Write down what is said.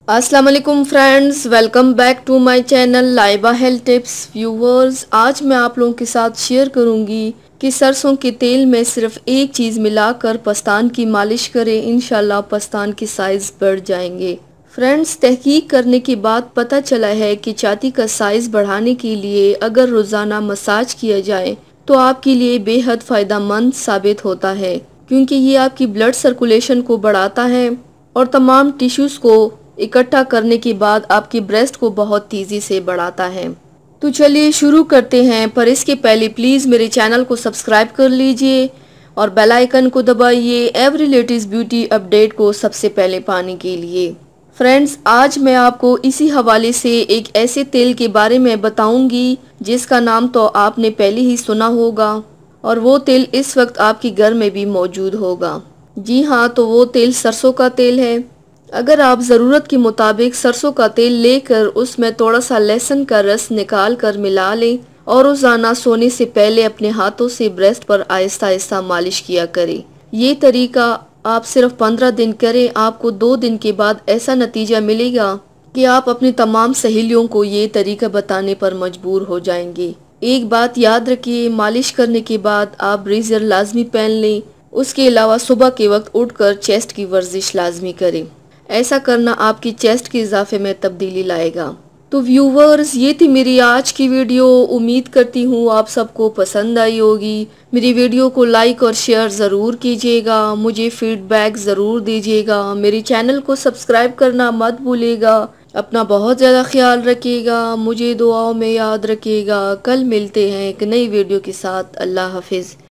अस्सलाम वालेकुम friends, welcome back to my channel Laiba health tips. Viewers, आज मैं आप लोगों के साथ शेयर करूंगी कि सरसों के तेल में सिर्फ एक चीज़ मिलाकर पस्तान की मालिश करें, इंशाल्लाह पस्तान के साइज़ बढ़ जाएंगे। फ्रेंड्स, तहकीक करने के बाद पता चला है कि छाती का साइज़ बढ़ाने के लिए अगर रोज़ाना मसाज किया जाए तो आपके लिए बेहद फ़ायदेमंद साबित होता है, क्योंकि ये आपकी ब्लड सर्कुलेशन को बढ़ाता है और तमाम टिश्यूज़ को इकट्ठा करने के बाद आपकी ब्रेस्ट को बहुत तेज़ी से बढ़ाता है। तो चलिए शुरू करते हैं, पर इसके पहले प्लीज़ मेरे चैनल को सब्सक्राइब कर लीजिए और बेल आइकन को दबाइए एवरी लेटेस्ट ब्यूटी अपडेट को सबसे पहले पाने के लिए। फ्रेंड्स, आज मैं आपको इसी हवाले से एक ऐसे तेल के बारे में बताऊंगी जिसका नाम तो आपने पहले ही सुना होगा और वो तेल इस वक्त आपके घर में भी मौजूद होगा। जी हाँ, तो वो तेल सरसों का तेल है। अगर आप ज़रूरत के मुताबिक सरसों का तेल लेकर उसमें थोड़ा सा लहसुन का रस निकाल कर मिला लें और रोज़ाना सोने से पहले अपने हाथों से ब्रेस्ट पर आहिस्ता आहिस्ता मालिश किया करें। ये तरीका आप सिर्फ 15 दिन करें, आपको 2 दिन के बाद ऐसा नतीजा मिलेगा कि आप अपनी तमाम सहेलियों को ये तरीका बताने पर मजबूर हो जाएंगे। एक बात याद रखिए, मालिश करने के बाद आप ब्रेजर लाजमी पहन लें। उसके अलावा सुबह के वक्त उठकर चेस्ट की वर्जिश लाजमी करें। ऐसा करना आपकी चेस्ट के इजाफे में तब्दीली लाएगा। तो व्यूवर्स, ये थी मेरी आज की वीडियो। उम्मीद करती हूँ आप सबको पसंद आई होगी। मेरी वीडियो को लाइक और शेयर ज़रूर कीजिएगा, मुझे फीडबैक ज़रूर दीजिएगा। मेरे चैनल को सब्सक्राइब करना मत भूलिएगा। अपना बहुत ज़्यादा ख्याल रखिएगा, मुझे दुआओं में याद रखिएगा। कल मिलते हैं एक नई वीडियो के साथ। अल्लाह हाफिज़।